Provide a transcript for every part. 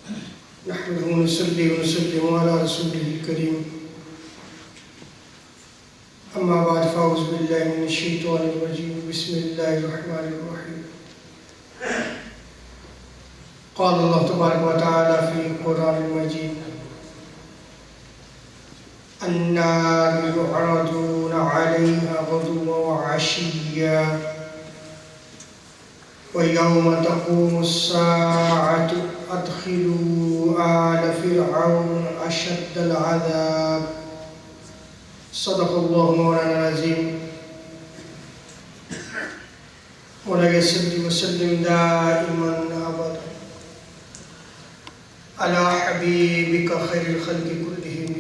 نحمده ونصلي ونسلم على رسوله الكريم أما بعد فأعوذ بالله من الشيطان الرجيم بسم الله الرحمن الرحيم قال الله تبارك وتعالى في القرآن المجيد النار يعرضون عليها غدوا وعشيا ويوم تقوم الساعة أدخلوا آل فرعون أشد العذاب صدق الله مولانا العظيم ولا يصلي وسلم دائما أبدا على حبيبك خير الخلق كلهم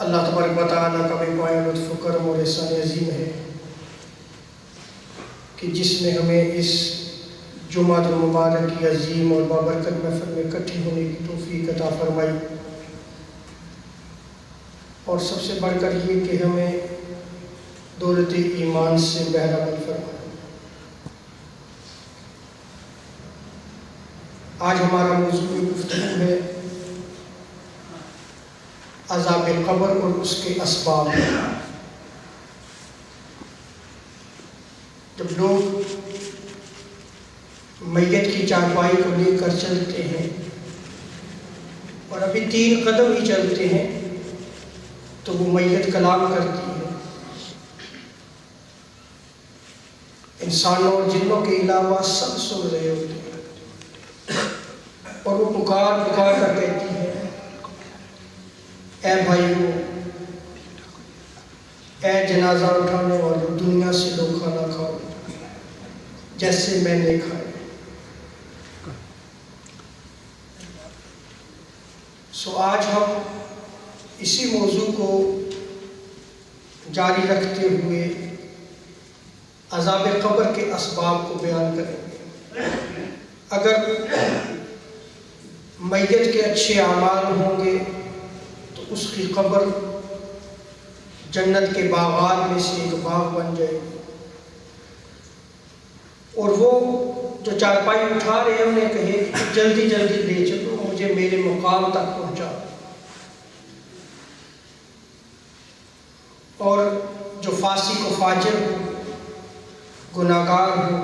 اللہ تبارک و تعالیٰ کا بے پایہ لطف و کرم اور احسان عظیم ہے کہ جس نے ہمیں اس جمعہ المبارک کی عظیم اور بابرکت محفل میں اکٹھی ہونے کی توفیق عطا فرمائی، اور سب سے بڑھ کر یہ کہ ہمیں دولت ایمان سے بہرہ مند فرمایا۔ آج ہمارا موضوع گفتگو ہے عذاب قبر اور اس کے اسباب۔ جب لوگ میت کی چارپائی کو لے کر چلتے ہیں اور ابھی 3 قدم ہی چلتے ہیں تو وہ میت کلام کرتی ہے، انسانوں اور جنوں کے علاوہ سب سن رہے ہوتے ہیں، اور وہ پکار پکار کر کہتی ہے اے بھائیو، اے جنازہ اٹھانے والوں، دنیا سے لو کھانا کھاؤ جیسے میں نے کھایا۔ آج ہم اسی موضوع کو جاری رکھتے ہوئے عذاب قبر کے اسباب کو بیان کریں گے۔ اگر میت کے اچھے اعمال ہوں گے تو اس کی قبر جنت کے باغات میں سے ایک باغ بن جائے گی، اور وہ جو چارپائی اٹھا رہے ہیں انہیں کہے کہ جلدی جلدی لے چلو، مجھے میرے مقام تک پہنچا۔ اور جو فاسق و فاجر ہو، گناہگار ہو،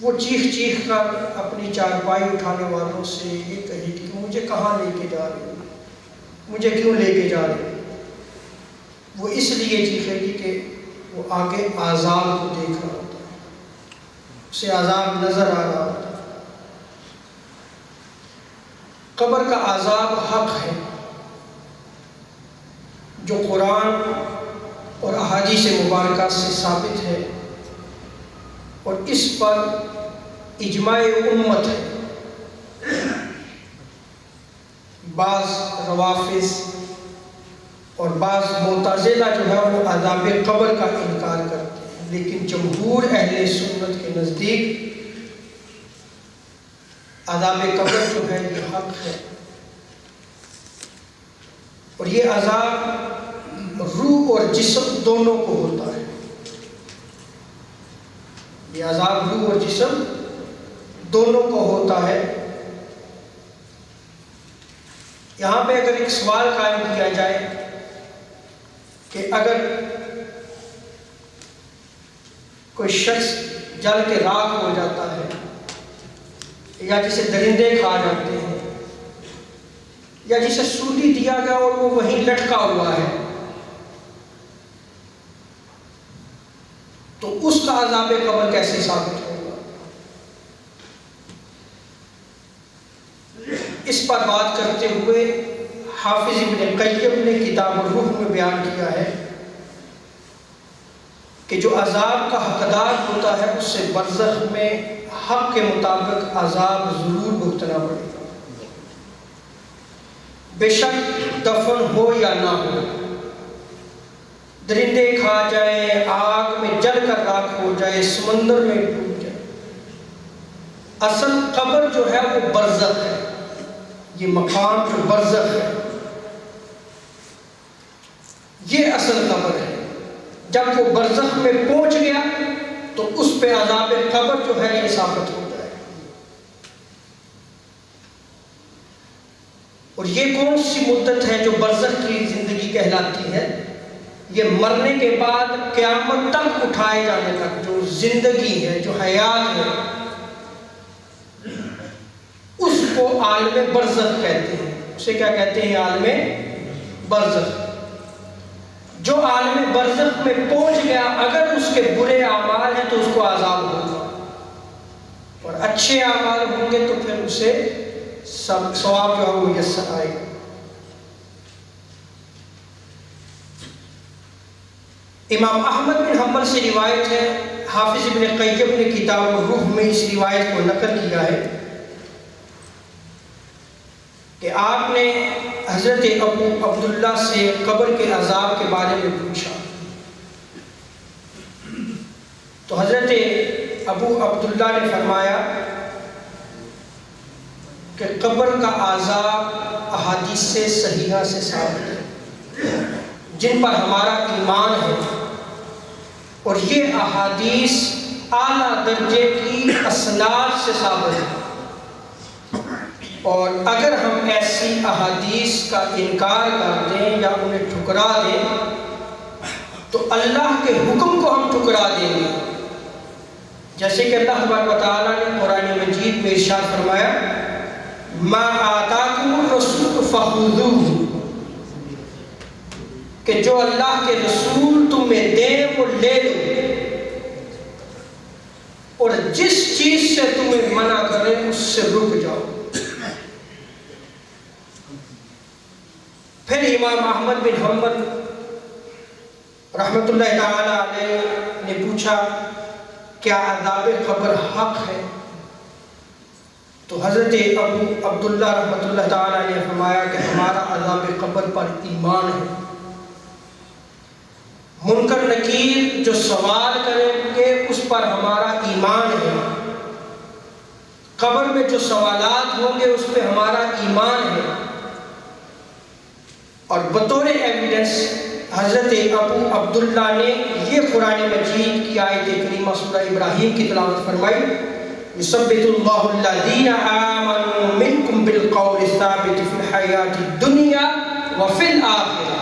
وہ چیخ چیخ کر اپنی چارپائی اٹھانے والوں سے یہ کہے کہ مجھے کہاں لے کے جا رہے ہو، مجھے کیوں لے کے جا رہے ہو؟ وہ اس لیے چیخے گی کہ وہ آگے عذاب کو دیکھ رہا ہوتا ہے، اسے عذاب نظر آ رہا ہوتا ہے۔ قبر کا عذاب حق ہے جو قرآن اور احادیث مبارکہ سے ثابت ہے، اور اس پر اجماع امت ہے۔ بعض روافض اور بعض معتزلہ جو ہے وہ عذاب قبر کا انکار کرتے ہیں، لیکن جمہور اہل سنت کے نزدیک عذاب قبر جو ہے یہ حق ہے، اور یہ عذاب روح اور جسم دونوں کو ہوتا ہے۔ یہ عذاب روح اور جسم دونوں کو ہوتا ہے۔ یہاں پہ اگر ایک سوال قائم کیا جائے کہ اگر کوئی شخص جل کے راکھ ہو جاتا ہے یا جسے درندے کھا جاتے ہیں یا جسے سولی دیا گیا اور وہ وہیں لٹکا ہوا ہے، تو اس کا عذاب قبر کیسے ثابت ہوگا؟ اس پر بات کرتے ہوئے حافظ ابن قیم نے کتاب الروح میں بیان کیا ہے کہ جو عذاب کا حقدار ہوتا ہے اس سے برزخ میں حق کے مطابق عذاب ضرور بھگتنا پڑے گا، بے شک دفن ہو یا نہ ہو، درندے کھا جائے، آگ میں جل کر راکھ ہو جائے، سمندر میں ڈوب جائے، اصل قبر جو ہے وہ برزخ ہے۔ یہ مقام جو برزخ ہے یہ اصل قبر ہے۔ جب وہ برزخ میں پہنچ گیا تو اس پہ عذاب قبر جو ہے یہ ثابت ہو جائے۔ اور یہ کون سی مدت ہے جو برزخ کی زندگی کہلاتی ہے؟ یہ مرنے کے بعد قیامت تک اٹھائے جانے تک جو زندگی ہے، جو حیات ہے، اس کو عالم برزخ کہتے ہیں۔ اسے کیا کہتے ہیں؟ عالم برزخ۔ جو عالم برزخ میں پہنچ گیا، اگر اس کے برے اعمال ہیں تو اس کو عذاب ہوگا، اور اچھے اعمال ہوں گے تو پھر اسے ثواب جو ہے وہ میسر آئے گا۔ امام احمد بن حنبل سے روایت ہے، حافظ ابن قیم نے کتاب الروح میں اس روایت کو نقل کیا ہے کہ آپ نے حضرت ابو عبداللہ سے قبر کے عذاب کے بارے میں پوچھا، تو حضرت ابو عبداللہ نے فرمایا کہ قبر کا عذاب احادیث سے صحیحہ سے ثابت ہے جن پر ہمارا ایمان ہے، اور یہ احادیث اعلیٰ درجے کی اسناد سے ثابت ہے، اور اگر ہم ایسی احادیث کا انکار کر دیں یا انہیں ٹھکرا دیں تو اللہ کے حکم کو ہم ٹھکرا دیں گے، جیسے کہ اللہ تبارک و تعالیٰ نے قرآن مجید میں ارشاد فرمایا ما آتاکم الرسول فخذوہ، کہ جو اللہ کے رسول تمہیں دیں وہ لے لو، اور جس چیز سے تمہیں منع کریں اس سے رک جاؤ۔ پھر امام احمد بن حنبل رحمۃ اللہ تعالی علیہ نے پوچھا کیا عذاب قبر حق ہے؟ تو حضرت ابو عبداللہ رحمۃ اللہ تعالی نے فرمایا کہ ہمارا عذاب قبر پر ایمان ہے، منکر نکیر جو سوال کریں گے اس پر ہمارا ایمان ہے، قبر میں جو سوالات ہوں گے اس پہ ہمارا ایمان ہے۔ اور بطور ایویڈنس حضرت ابو عبداللہ نے یہ قرآن مجید کی آیت کریمہ سورہ ابراہیم کی تلاوت فرمائی، یثبت اللہ الذین آمنوا منکم بالقول الثابت فی الحیاۃ الدنیا وفی الآخرہ۔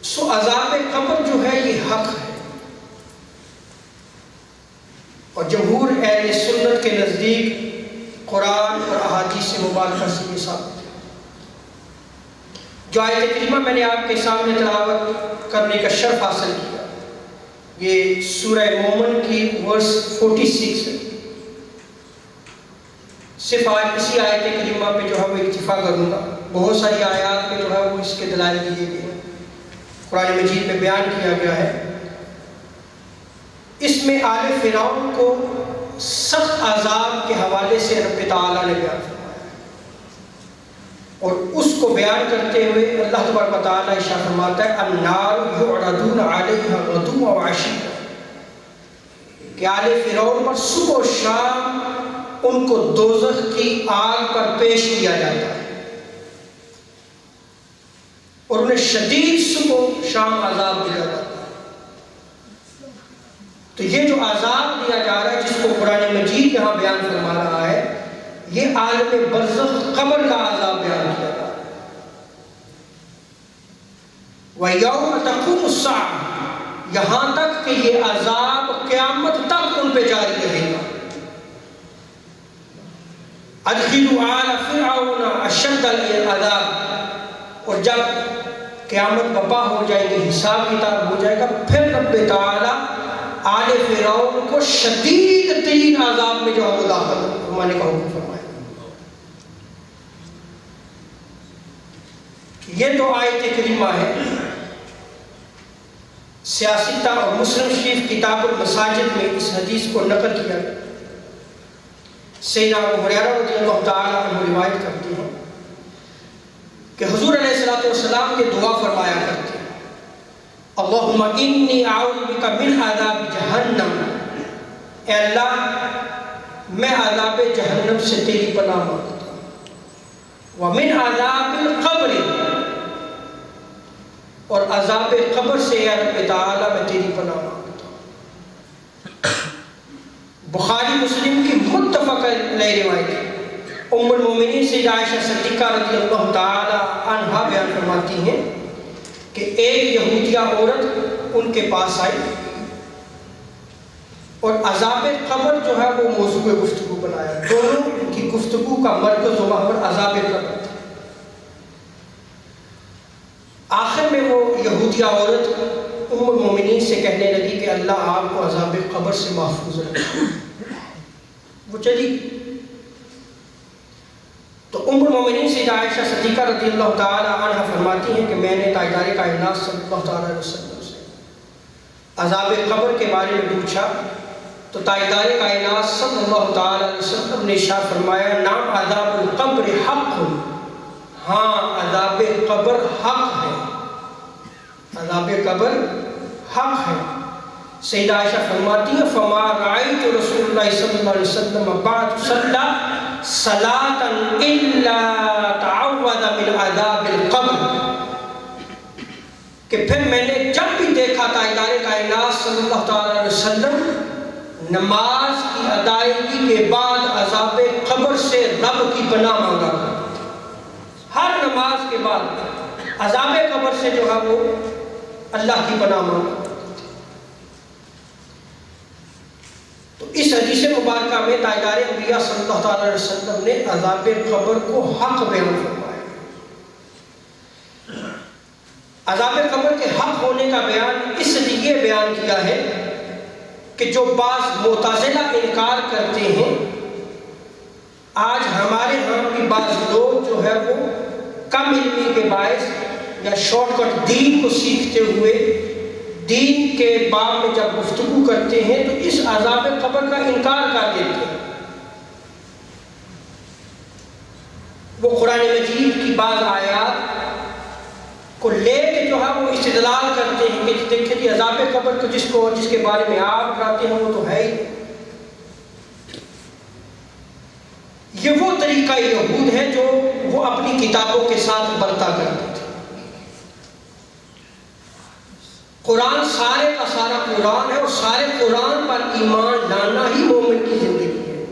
سو عذاب قبر جو ہے یہ حق ہے، اور جمہور اہل سنت کے نزدیک قرآن اور احادیث مبارکہ سے یہ ثابت ہے۔ جو آیت کریمہ میں نے آپ کے سامنے تلاوت کرنے کا شرف حاصل کیا، یہ سورہ مومن کی ورس 46 ہے۔ صرف آج اسی آیت کریمہ پہ جو ہے وہ اکتفا کروں گا، بہت ساری آیات میں جو ہے وہ اس کے دلائل دیے گئے ہیں، قرآن مجید میں بیان کیا گیا ہے۔ اس میں آل فرعون کو سخت عذاب کے حوالے سے رب تعالیٰ نے بیان فرمایا ہے، اور اس کو بیان کرتے ہوئے اللہ تبارک و تعالیٰ ارشاد فرماتا ہے النار یعرضون علیہا غدوا وعشیا، کہ آل فرعون پر صبح و شام ان کو دوزخ کی آگ پر پیش کیا جاتا ہے، اور انہیں شدید صبح و شام عذاب دیا جاتا ہے۔ تو یہ جو عذاب دیا جا رہا ہے جس کو قرآن مجید یہاں بیان فرما رہا ہے، یہ عالم برزخ قبر کا عذاب بیان کیا جا رہا ہے۔ وَيَوْمَ تَقُومُ السَّاعَةُ، یہاں تک کہ یہ عذاب قیامت تک ان پہ جاری رہے گا۔ أَدْخِلُوا آلَ فِرْعَوْنَ أَشَدَّ الْعَذَابِ، اور جب قیامت برپا ہو جائے گی، حساب کتاب ہو جائے گا، پھر رب تعالیٰ آل فرعون کو شدید ترین عذاب میں جو ہے وہ داخل فرمانے کا حکم فرمائے۔ یہ تو آیت کریمہ ہے۔ سیاستہ اور مسلم شریف کتاب المساجد میں اس حدیث کو نقل کیا گیا۔ سیدنا ابو ہریرہ رضی اللہ تعالیٰ عنہ روایت کرتے ہیں کہ حضور علیہ السلام کے دعا فرمایا کرتے ہیں اللہم انی اعوذ بک من عذاب جہنم، اے اللہ میں عذاب جہنم سے تیری پناہ مانگتا ہوں، ومن عذاب القبر، اور عذاب قبر سے یا رب تعالیٰ میں تیری پناہ مانگتا ہوں۔ بخاری مسلم کی متفق علیہ نئی روایت ام المومنین سیدہ عائشہ صدیقہ رضی اللہ تعالی عنہا بیان فرماتی ہیں کہ ایک یہودیہ عورت ان کے پاس آئی اور عذاب قبر جو ہے وہ موضوع گفتگو بنایا. دونوں کی گفتگو کا مرکز و محور عذاب قبر تھا. آخر میں وہ یہودیہ عورت ام المومنین سے کہنے لگی کہ اللہ آپ کو عذاب قبر سے محفوظ رکھے. وہ چلی. تو ام المومنین سیدہ عائشہ صدیقہ رضی اللہ تعالی عنہ فرماتی ہیں کہ میں نے تاجدار کائنات صلی اللہ تعالی علیہ وسلم سے عذاب قبر کے بارے میں پوچھا تو تاجدار کائنات صلی اللہ تعالی علیہ وسلم نے ارشاد فرمایا نعم عذاب القبر حق. ہاں عذاب قبر حق ہے. عذاب قبر حق ہے. سیدہ عائشہ فرماتی ہیں فما رأیت رسول اللہ صلی اللہ علیہ وسلم بعد صلی صلاة الا تعوذ من عذاب القبر. کہ پھر میں نے جب بھی دیکھا تاجدار کائنات صلی اللہ تعالی علیہ وسلم نماز کی ادائیگی کے بعد عذاب قبر سے رب کی پناہ مانگا. ہر نماز کے بعد عذاب قبر سے جو ہے وہ اللہ کی پناہ مانگا. تو اس حدیث مبارکہ میں تاجدار انبیاء صلی اللہ تعالی علیہ وسلم نے عذاب قبر کو حق بیان فرمایا. عذاب قبر کے حق ہونے کا بیان اس لیے بیان کیا ہے کہ جو بعض معتزلہ انکار کرتے ہیں. آج ہمارے ہاں بھی بعض لوگ جو ہے وہ کم علمی کے باعث یا شارٹ کٹ دین کو سیکھتے ہوئے دین کے باب میں جب گفتگو کرتے ہیں تو اس عذاب قبر کا انکار کر دیتے ہیں. وہ قرآن مجید کی بعض آیات کو لے کے جو ہے وہ استدلال کرتے ہیں کہ دیکھیں کہ عذاب قبر کو جس کے بارے میں آپ بتاتے ہیں وہ تو ہے ہی. یہ وہ طریقہ یہود ہے جو وہ اپنی کتابوں کے ساتھ برتا کرتے تھے. قرآن سارے کا سارا قرآن ہے اور سارے قرآن پر ایمان لانا ہی مومن کی زندگی ہے.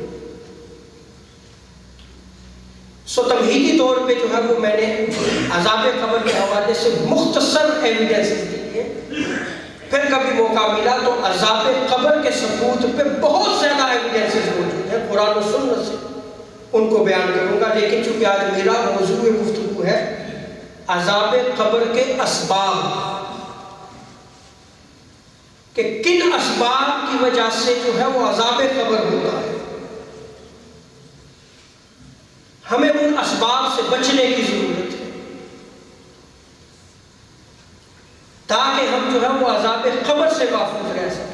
سو تمہیدی طور پہ جو ہے وہ میں نے عذاب قبر کے حوالے سے مختصر ایویڈنسز دی ہے. پھر کبھی موقع ملا تو عذاب قبر کے ثبوت پہ بہت زیادہ ایویڈنسز موجود ہیں قرآن و سنت سے, ان کو بیان کروں گا. لیکن چونکہ آج میرا موضوع گفتگو ہے عذاب قبر کے اسباب, کہ کن اسباب کی وجہ سے جو ہے وہ عذاب قبر ہوتا ہے, ہمیں ان اسباب سے بچنے کی ضرورت ہے تاکہ ہم جو ہے وہ عذاب قبر سے محفوظ رہ سکیں.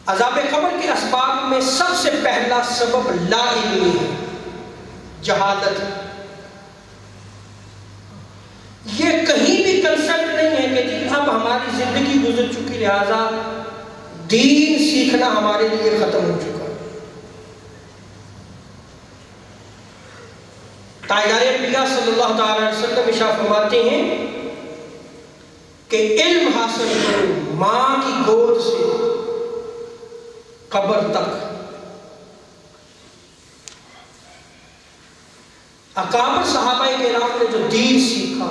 عذاب قبر کے اسباب میں سب سے پہلا سبب لا علمی ہے, جہالت. یہ کہیں بھی کنسپٹ نہیں ہے کہ جی اب ہماری زندگی گزر چکی لہذا دین سیکھنا ہمارے لیے ختم ہو چکا. تاجدار انبیاء صلی اللہ تعالی علیہ وسلم ارشاد فرماتے ہیں کہ علم حاصل کرو ماں کی گود سے قبر تک. اکابر صحابہ کرام نے جو دین سیکھا,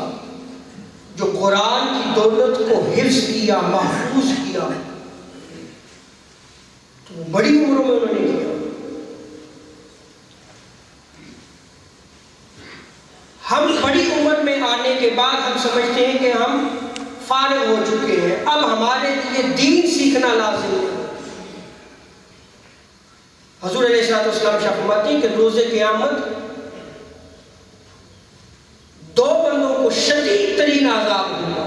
جو قرآن کی دولت کو حفظ کیا, محفوظ کیا, تو وہ بڑی عمروں میں انہوں نے کیا. ہم بڑی عمر میں آنے کے بعد ہم سمجھتے ہیں کہ ہم فارغ ہو چکے ہیں, اب ہمارے لیے دین سیکھنا لازم ہے. حضور علیہ السلام فرماتے ہیں کہ روز قیامت دو بندوں کو شدید ترین عذاب ہوگا.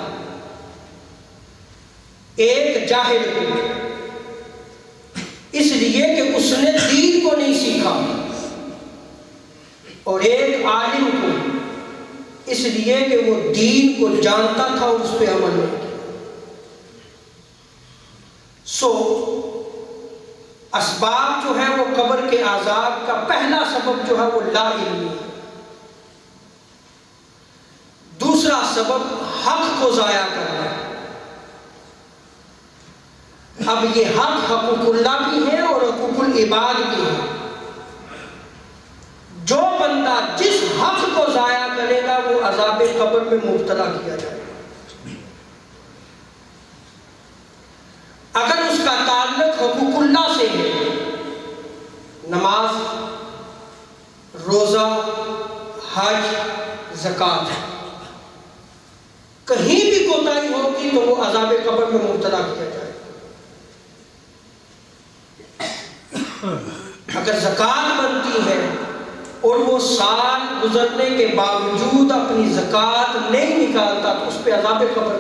ایک جاہل کو اس لیے کہ اس نے دین کو نہیں سیکھا, اور ایک عالم کو اس لیے کہ وہ دین کو جانتا تھا اور اس پہ عمل نہیں کیا. سو اسباب جو ہے وہ قبر کے عذاب کا پہلا سبب جو ہے وہ لا علمی ہے. دوسرا سبب حق کو ضائع کرنا. اب یہ حق حقوق اللہ بھی ہے اور حقوق العباد بھی ہے. جو بندہ جس حق کو ضائع کرے گا وہ عذاب قبر میں مبتلا کیا جائے گا. اگر اس کا تعلق حقوق اللہ سے ہے، نماز، روزہ، حج، زکوٰۃ، کہیں بھی کوتاہی ہوگی تو وہ عذاب قبر میں مبتلا کیا جائے گا. اگر زکوٰۃ بنتی ہے اور وہ سال گزرنے کے باوجود اپنی زکوٰۃ نہیں نکالتا تو اس پہ عذاب قبر.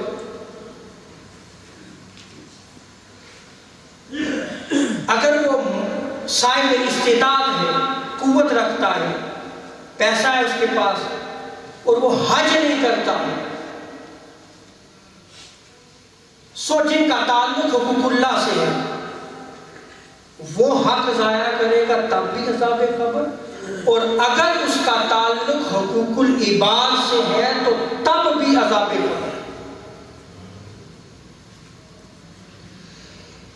اگر وہ صاحب استعداد ہے، قوت رکھتا ہے، پیسہ ہے اس کے پاس، اور وہ حج نہیں کرتا، سو جن کا تعلق حقوق اللہ سے ہے وہ حق ضائع کرے گا تب بھی عذاب قبر، اور اگر اس کا تعلق حقوق العباد سے ہے تو تب بھی عذاب قبر.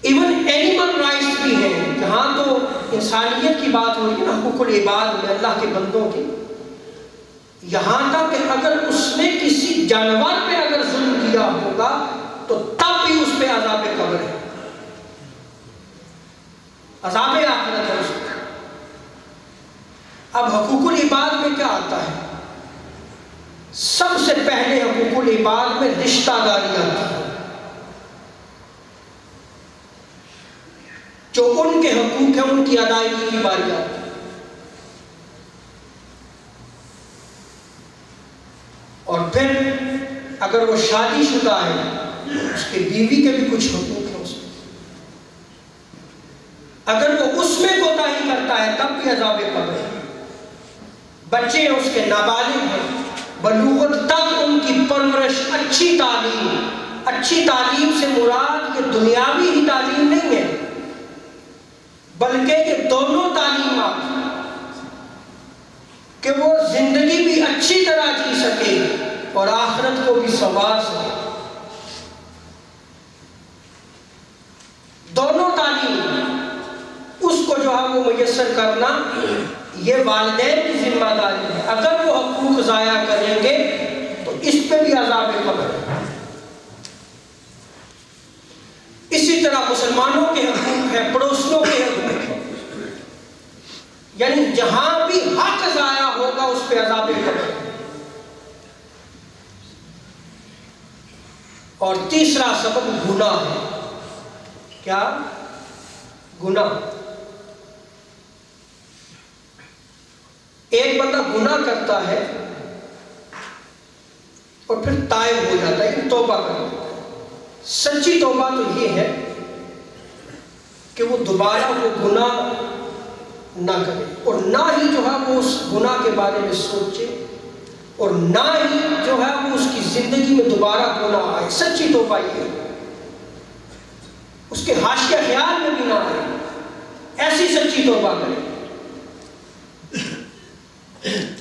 ایون اینیمل رائٹس بھی ہیں، جہاں تو انسانیت کی بات ہو رہی ہے نا، حقوق العباد میں اللہ کے بندوں کی، یہاں تک کہ اگر اس نے کسی جانور پہ اگر ظلم کیا ہوگا تو تب بھی اس پہ عذاب قبر ہے، عذاب آخرت ہے اس پہ. اب حقوق العباد میں کیا آتا ہے؟ سب سے پہلے حقوق العباد میں رشتہ داری آتی ہے. جو ان کے حقوق ہیں ان کی ادائیگی کی باری آتی ہے. اور پھر اگر وہ شادی شدہ ہے اس کے بیوی کے بھی کچھ حقوق ہیں اس میں. اگر وہ اس میں کوتاہی کرتا ہے تب بھی عذاب قبر ہے. بچے اس کے نابالغ ہیں، بلوغت تک ان کی پرورش، اچھی تعلیم سے مراد یہ دنیاوی ہی تعلیم نہیں ہے بلکہ یہ دونوں تعلیمات کہ وہ زندگی بھی اچھی طرح جی سکے اور آخرت کو بھی سنوار سکے. دونوں تعلیم اس کو جو ہے وہ میسر کرنا یہ والدین کی ذمہ داری ہے. اگر وہ حقوق ضائع کریں گے تو اس پہ بھی عذاب قبر ہے. اسی طرح مسلمانوں کے حقوق ہیں، پڑوسیوں کے حقوق ہیں، یعنی جہاں بھی حق ضائع ہوگا اس پہ عذاب قبر ہے. اور تیسرا سبب گناہ ہے. کیا؟ گناہ. ایک بندہ گناہ کرتا ہے اور پھر تائب ہو جاتا ہے، توبہ کرتا ہے. سچی توبہ تو یہ ہے کہ وہ دوبارہ وہ گناہ نہ کرے اور نہ ہی جو ہے وہ اس گناہ کے بارے میں سوچے اور نہ ہی جو ہے وہ اس کی زندگی میں دوبارہ گناہ آئے. سچی توبہ یہ ہے، اس کے حاشیہ خیال میں بھی نہ آئے، ایسی سچی توبہ کرے.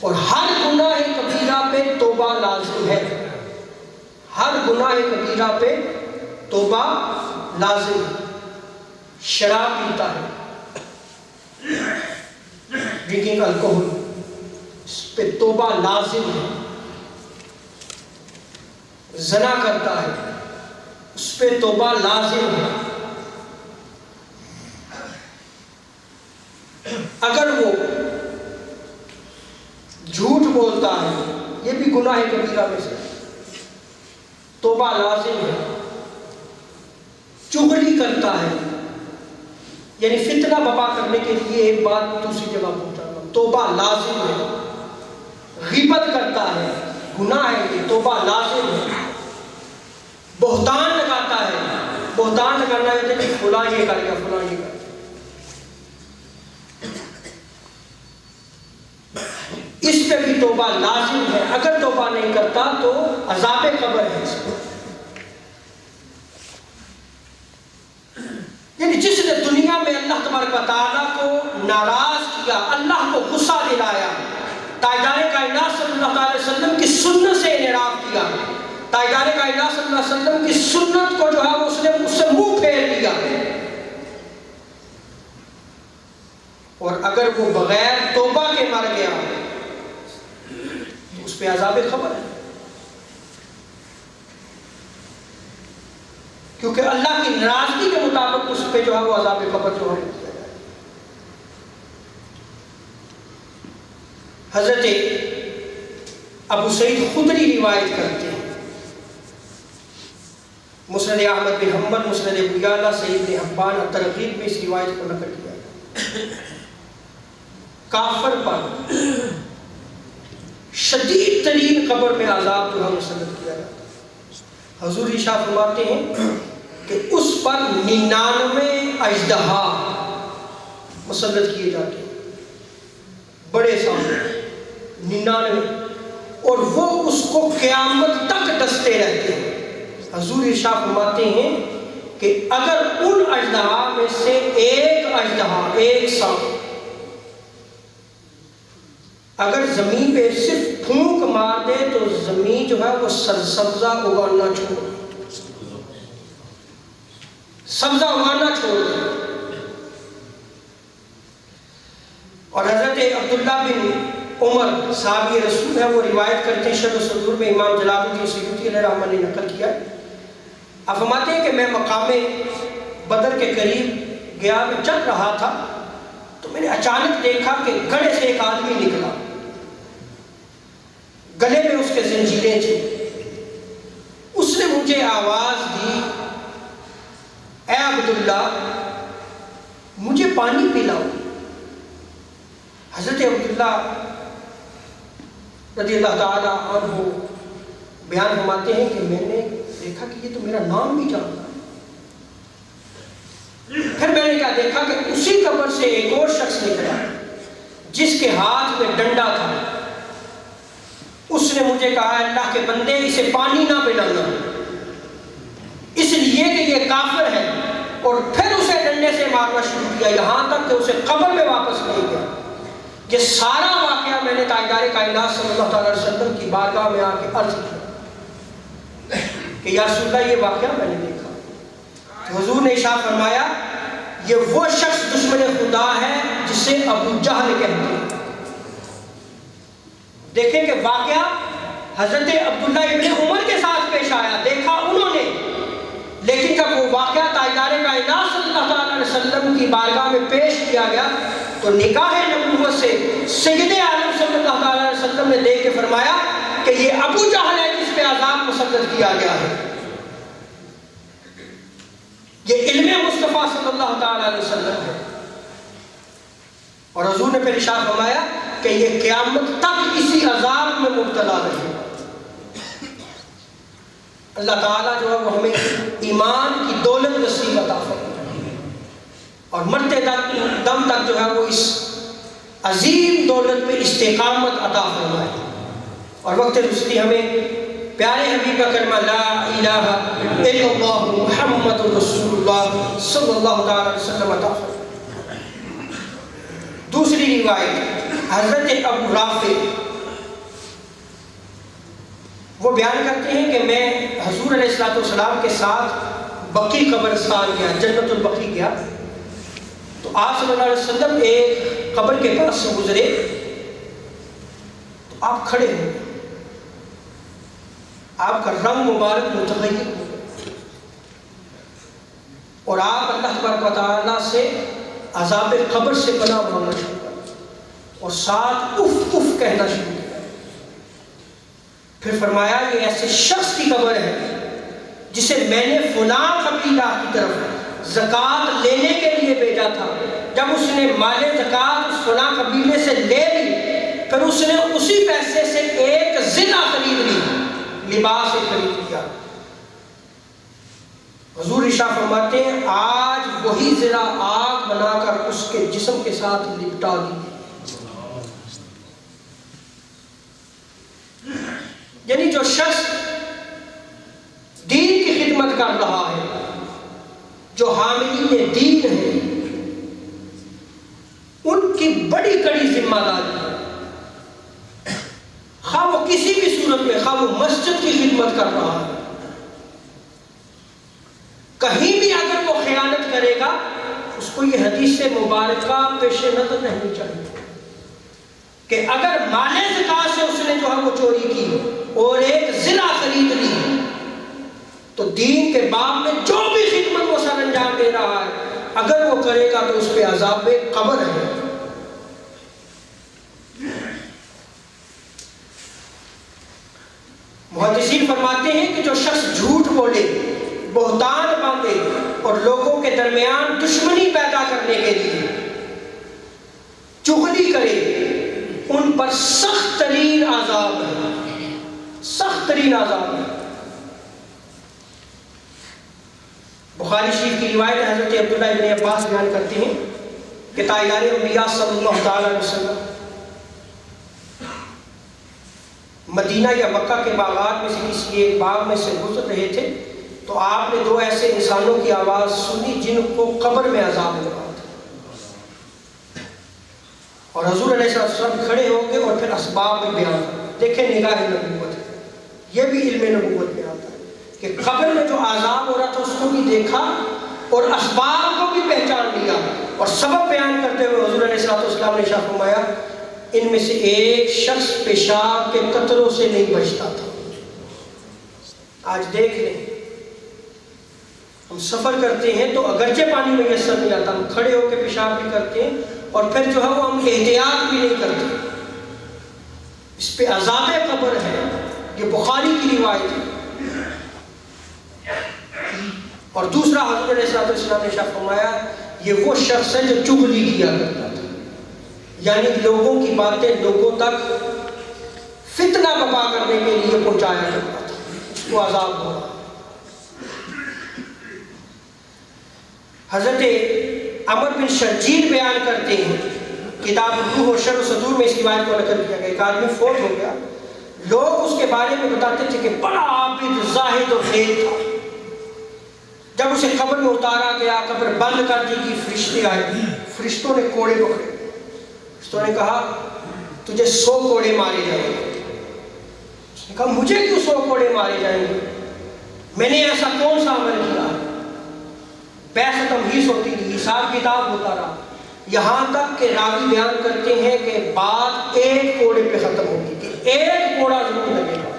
اور ہر گناہ کبیرہ پہ توبہ لازم ہے. ہر گناہ کبیرہ پہ توبہ لازم ہے. شراب پیتا ہے، ڈرنکنگ الکوہل، اس پہ توبہ لازم ہے. زنا کرتا ہے، اس پہ توبہ لازم ہے. اگر وہ جھوٹ بولتا ہے، یہ بھی گناہ کبیرہ میں سے، توبہ لازم ہے. چغلی کرتا ہے، یعنی فتنہ بپا کرنے کے لیے ایک بات دوسری جگہ پہنچانا، توبہ لازم ہے. غیبت کرتا ہے، گناہ ہے یہ، توبہ لازم ہے. بہتان لگاتا ہے، بہتان لگانا ہے کہ فلاں یہ کر گیا، فلاں یہ کر گیا. اس پہ بھی توبہ لازم ہے. اگر توبہ نہیں کرتا تو عذاب قبر ہے اس کو. یعنی جس نے دنیا میں اللہ تبارک و تعالیٰ کو ناراض کیا، اللہ کو غصہ دلایا، تاجدار کائنات صلی اللہ علیہ وسلم کی سنت سے انحراف کیا، تاجدار کائنات صلی اللہ علیہ وسلم کی سنت کو جو ہے اس نے اس سے منہ پھیر لیا، اور اگر وہ بغیر توبہ کے مر گیا تو اس پہ عذاب قبر ہے، کیونکہ اللہ کی ناراضگی کے مطابق اس پہ جو ہے وہ عذاب قبر جو ہے کیا جائے۔ حضرت ابو سعید خدری روایت کرتے ہیں، مسند احمد بن حنبل، مسند ابو یعلا، صحیح ابن حبان اور ترغیب میں اس روایت کو نقل کیا ہے۔ کافر پر شدید ترین قبر میں عذاب جو ہے مسلط کیا جاتا ہے۔ حضور ارشاد فرماتے ہیں کہ اس پر 99 اژدہا مسلط کیے جاتے ہیں، بڑے سامنے 99، اور وہ اس کو قیامت تک ڈستے رہتے ہیں۔ حضور ارشاد فرماتے ہیں کہ اگر ان اژدہا میں سے ایک اژدہا، ایک سانپ اگر زمین پہ صرف پھونک مار دے تو زمین جو ہے وہ سبزہ اگانا چھوڑ دے، سبزہ اگانا چھوڑ دے۔ اور حضرت عبداللہ بن عمر صحابی رسول ہے، وہ روایت کرتے ہیں، شرح الصدور میں امام جلال الدین سیوطی علیہ رحمہ نے نقل کیا ہے۔ آپ فرماتے ہیں کہ میں مقام بدر کے قریب گیا، میں چل رہا تھا تو میں نے اچانک دیکھا کہ گڑھے سے ایک آدمی نکلا، گلے میں اس کے زنجیریں تھیں۔ اس نے مجھے آواز دی، اے عبداللہ مجھے پانی پلاؤ۔ حضرت عبداللہ رضی اللہ تعالی عنہ بیان فرماتے ہیں کہ میں نے دیکھا کہ یہ تو میرا نام بھی جانتا ہے۔ پھر میں نے کیا دیکھا کہ اسی قبر سے ایک اور شخص نکلا جس کے ہاتھ میں ڈنڈا تھا۔ اس نے مجھے کہا، اللہ کے بندے اسے پانی نہ پلانا، اس لیے کہ یہ کافر ہے، اور پھر اسے ڈنڈے سے مارنا شروع کیا یہاں تک کہ اسے قبر میں واپس نہیں گیا۔ یہ سارا واقعہ میں نے تاجدار کائنات صلی اللہ علیہ وسلم کی بارگاہ میں آ کے عرض کیا کہ یا رسول اللہ یہ واقعہ میں نے دیکھا۔ تو حضور نے ارشاد فرمایا یہ وہ شخص دشمن خدا ہے جسے ابو جہل کہتے ہیں۔ دیکھیں کہ واقعہ حضرت عبداللہ ابن عمر کے ساتھ پیش آیا، دیکھا انہوں نے، لیکن جب وہ واقعہ تاجدار کائنات صلی اللہ علیہ وسلم کی بارگاہ میں پیش کیا گیا تو نکاح نبوت سے سید عالم صلی اللہ علیہ وسلم نے دیکھ کے فرمایا کہ یہ ابو جہل ہے جس پہ عذاب مسلط کیا گیا ہے۔ یہ علم مصطفیٰ صلی اللہ علیہ وسلم ہے۔ اور حضور نے پھر ارشاد فرمایا کہ یہ قیامت تک اسی عذاب میں مبتلا رہے۔ اللہ تعالیٰ جو ہے وہ ہمیں ایمان کی دولت نصیب عطا فرمائے اور مرتے دم تک جو ہے وہ اس عظیم دولت پہ استقامت عطا فرمائے، اور وقت رسلی ہمیں پیارے حبیب کا کلمہ لا الہ الا اللہ محمد رسول اللہ صلی اللہ علیہ وسلم عطا فرمائے۔ دوسری روایت حضرت ابو رافع وہ بیان کرتے ہیں کہ میں حضور علیہ السلام کے ساتھ بقی قبرستان گیا، جنت البقی گیا، تو آپ صلی اللہ علیہ وسلم ایک قبر کے پاس سے گزرے تو آپ کھڑے ہوئے، آپ کا رنگ مبارک متغیر ہو گیا، اور آپ اللہ تبارک و تعالیٰ سے عذاب قبر سے پناہ مانگنا شروع کر، اور ساتھ اف اف کہنا شروع کیا۔ پھر فرمایا یہ ایسے شخص کی قبر ہے جسے میں نے فلاں قبیلہ کی طرف زکوٰۃ لینے کے لیے بھیجا تھا، جب اس نے مال زکوٰۃ اس فلاں قبیلے سے لے لی، پھر اس نے اسی پیسے سے ایک زنا خرید لی، لباس خرید لیا۔ حضور ارشاد فرماتے ہیں آج وہی زنا آگ بنا کر اس کے جسم کے ساتھ لپٹا دی۔ یعنی جو شخص دین کی خدمت کر رہا ہے، جو حاملین دین ہے، ان کی بڑی کڑی ذمہ داری ہے، خواہ وہ کسی بھی صورت میں، خواہ وہ مسجد کی خدمت کر رہا ہے، کہیں بھی اگر وہ خیانت کرے گا اس کو یہ حدیث سے مبارکہ پیش نظر رہنی چاہیے کہ اگر مال زکات سے اس نے جو ہے وہ چوری کی اور ایک زنا خرید لی تو دین کے باب میں جو بھی خدمت وہ سر انجام دے رہا ہے اگر وہ کرے گا تو اس پہ عذاب قبر ہے۔ محدثین فرماتے ہیں کہ جو شخص جھوٹ بولے، بہتان باندھے اور لوگوں کے درمیان دشمنی پیدا کرنے کے لیے چغلی کرے، ان پر سخت ترین عذاب ہے، سخت ترین عذاب ہے۔ بخاری شریف کی روایت حضرت عبداللہ ابن عباس بیان کرتے ہیں کہ تاجدار انبیاء صلی اللہ تعالی علیہ وسلم مدینہ یا مکہ کے باغات میں سے کسی ایک باغ میں سے گزر رہے تھے تو آپ نے دو ایسے انسانوں کی آواز سنی جن کو قبر میں عذاب ہو رہا تھا، اور حضور علیہ السلام کھڑے ہو گئے اور پھر اسباب میں بیان کرتے۔ دیکھیں نگاہ نبوت ہے، یہ بھی علم نبوت میں آتا ہے کہ قبر میں جو عذاب ہو رہا تھا اس کو بھی دیکھا اور اسباب کو بھی پہچان لیا، اور سبب بیان کرتے ہوئے حضور علیہ السلام نے ارشاد فرمایا ان میں سے ایک شخص پیشاب کے قطروں سے نہیں بچتا تھا۔ آج دیکھ لیں، ہم سفر کرتے ہیں تو اگرچہ پانی میسر نہیں آتا، ہم کھڑے ہو کے پیشاب بھی کرتے ہیں اور پھر جو ہے وہ ہم احتیاط بھی نہیں کرتے، اس پہ عذاب قبر ہے۔ یہ بخاری کی روایت ہے۔ اور دوسرا حضرت علیہ السلام نے ارشاد فرمایا یہ وہ شخص ہے جو چغلی کیا کرتا تھا، یعنی لوگوں کی باتیں لوگوں تک فتنہ برپا کرنے کے لیے پہنچایا کرتا تھا، اس کو عذاب ہو رہا۔ حضرت عمر بن شرجیل بیان کرتے ہیں، کتاب روح و شرح و صدور میں اس روایت کو نقل کیا گیا، ایک آدمی فوت ہو گیا، لوگ اس کے بارے میں بتاتے تھے کہ بڑا عابد، زاہد اور نیک تھا۔ جب اسے قبر میں اتارا گیا، قبر بند کر دی گئی، فرشتے آئے، فرشتوں نے کوڑے پکڑے، فرشتوں نے کہا تجھے 100 کوڑے مارے جائیں گے۔ اس نے کہا مجھے کیوں 100 کوڑے مارے جائیں گے، میں نے ایسا کون سا عمل کیا؟ بحث و تمہیز ہوتی رہی، حساب کتاب ہوتا رہا، یہاں تک کہ راوی بیان کرتے ہیں کہ بات ایک کوڑے پہ ختم ہوگی کہ ایک کوڑا ضرور لگے گا۔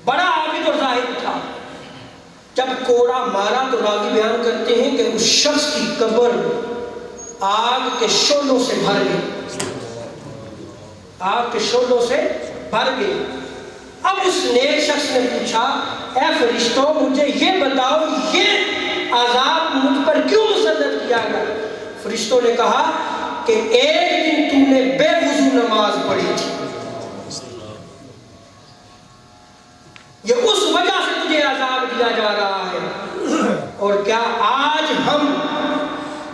بڑا عابد اور زاہد تھا، جب کوڑا مارا تو راوی بیان کرتے ہیں کہ اس شخص کی قبر آگ کے شعلوں سے بھر گئی، آگ کے شعلوں سے بھر گئی۔ اب اس نیک شخص نے پوچھا اے فرشتوں مجھے یہ بتاؤ یہ عذاب مجھ پر کیوں مسلط کیا گیا؟ فرشتوں نے کہا کہ ایک دن تم نے بے وضو نماز پڑھی تھی، یہ اس وجہ سے تجھے عذاب دیا جا رہا ہے۔ اور کیا آج ہم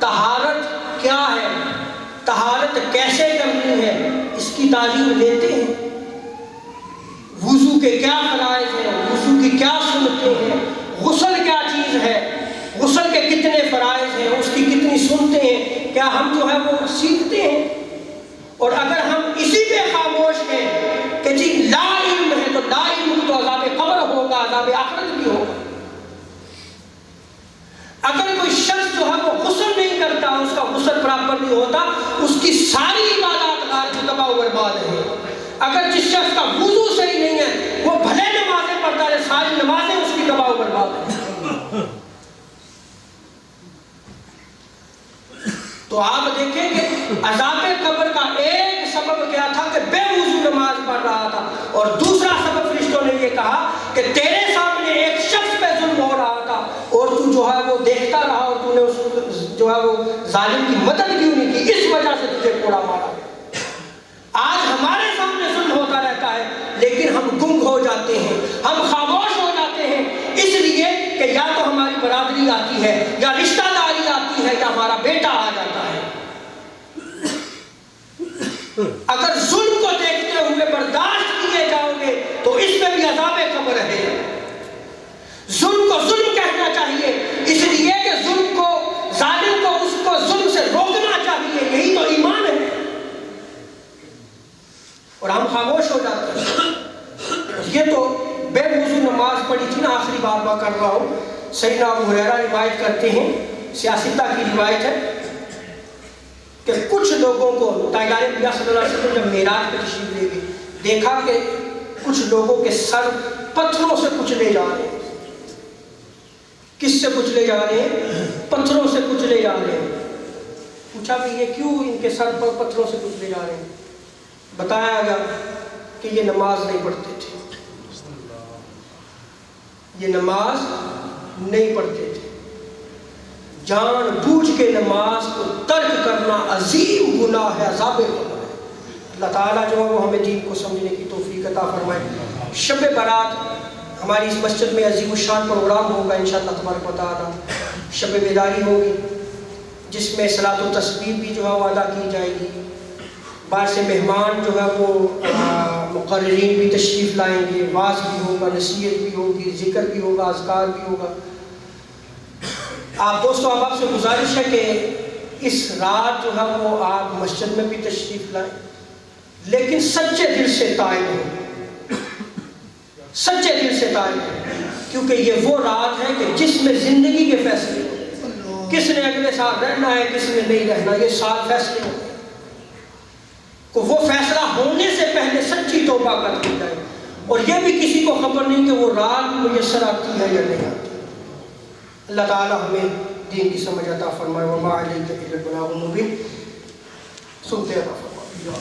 طہارت کیا ہے، طہارت کیسے کرنی ہے، اس کی تعلیم دیتے ہیں؟ وضو کے کیا فرائض ہیں، وضو کی کیا سنتیں ہیں، غسل کیا چیز ہے، غسل کے کتنے فرائض ہیں، اس کی کتنی سنتیں ہیں، کیا ہم جو ہے وہ سیکھتے ہیں؟ اور اگر ہم اسی پہ خاموش ہیں کہ جی لا علم ہے تو لا علم تو عذاب قبر ہوگا، عذاب آخرت بھی ہوگا۔ اگر کوئی شخص جو ہے وہ غسل نہیں کرتا، اس کا غسل برابر نہیں ہوتا، اس کی ساری عبادات آج تباہ و برباد ہے۔ اگر جس شخص کا وضو صحیح نہیں ہے وہ بھلے نمازیں پڑھتا ہے، ساری نمازیں اس کی تباہ و برباد ہیں۔ تو آپ دیکھیں کہ عذاب قبر کا ایک سبب کیا تھا کہ بے وضو نماز پڑھ رہا تھا، اور دوسرا سبب فرشتوں نے یہ کہا کہ تیرے سامنے ایک شخص پہ ظلم ہو رہا تھا اور تو جو ہے وہ دیکھتا رہا اور تو نے اس جو ہے وہ ظالم کی مدد کیوں نہیں کی، اس وجہ سے تجھے کوڑا مارا۔ آج ہمارے سامنے ظلم ہوتا رہتا ہے لیکن ہم گنگ ہو جاتے ہیں، ہم خاموش ہو جاتے ہیں، اس لیے کہ یا تو ہماری برادری آتی ہے یا رشتہ داری آتی ہے یا ہمارا بیٹا آ جاتا ہے۔ اگر ظلم کو دیکھتے ہوئے برداشت کیے جاؤ گے تو اس میں بھی عذاب قبر ہے۔ ظلم کو ظلم کہنا چاہیے، اس لیے کہ ظلم کو، ظالم کو، اس کو ظلم سے روکنا چاہیے، یہی تو ایمان ہے۔ اور ہم خاموش ہو جاتے ہیں۔ یہ تو بے وضو نماز پڑھی تھی نا، آخری بات کر رہا ہوں۔ سیدنا ابو ہریرہ روایت کرتے ہیں سیاستہ کی روایت ہے کہ کچھ لوگوں کو تاجدار انبیاء صلی اللہ علیہ وسلم جب معراج پہ تشریف لے گئے، دیکھا کہ کچھ لوگوں کے سر پتھروں سے کچلے جا رہے ہیں۔ کس سے کچلے جا رہے ہیں؟ پتھروں سے کچلے جا رہے ہیں۔ پوچھا کہ یہ کیوں ان کے سر پر پتھروں سے کچلے جا رہے ہیں؟ بتایا گیا کہ یہ نماز نہیں پڑھتے تھے، یہ نماز نہیں پڑھتے تھے۔ جان بوجھ کے نماز کو ترک کرنا عظیم گناہ ہے، عذاب قبر ہے۔ اللہ تعالیٰ جو ہے وہ ہمیں دین کو سمجھنے کی توفیق عطا فرمائے۔ شب برات ہماری اس مسجد میں عظیم الشان پروگرام ہوگا انشاءاللہ تبارک و تعالیٰ۔ شب بیداری ہوگی جس میں صلاۃ التسبیح بھی جو ہے وہ ادا کی جائے گی۔ باہر سے مہمان جو ہے وہ مقررین بھی تشریف لائیں گے، واعظ بھی ہوگا، نصیحت بھی ہوگی، ذکر بھی ہوگا، اذکار بھی ہوگا۔ آپ دوستو آپ سے گزارش ہے کہ اس رات جو ہے وہ آپ مسجد میں بھی تشریف لائیں، لیکن سچے دل سے تائب ہوں، سچے دل سے تائب ہوں، کیونکہ یہ وہ رات ہے کہ جس میں زندگی کے فیصلے ہوں۔ کس نے اگلے سال رہنا ہے، کس نے نہیں رہنا، یہ سال فیصلے ہوں کو وہ فیصلہ ہونے سے پہلے سچی توبہ کر دی جائے، اور یہ بھی کسی کو خبر نہیں کہ وہ رات میسر آتی ہے یا نہیں آتی۔ اللہ تعالیٰ ہمیں دین کی سمجھ عطا فرمائے۔ وما علیک الا البلاغ المبین۔ سنتے عطا فرمائے۔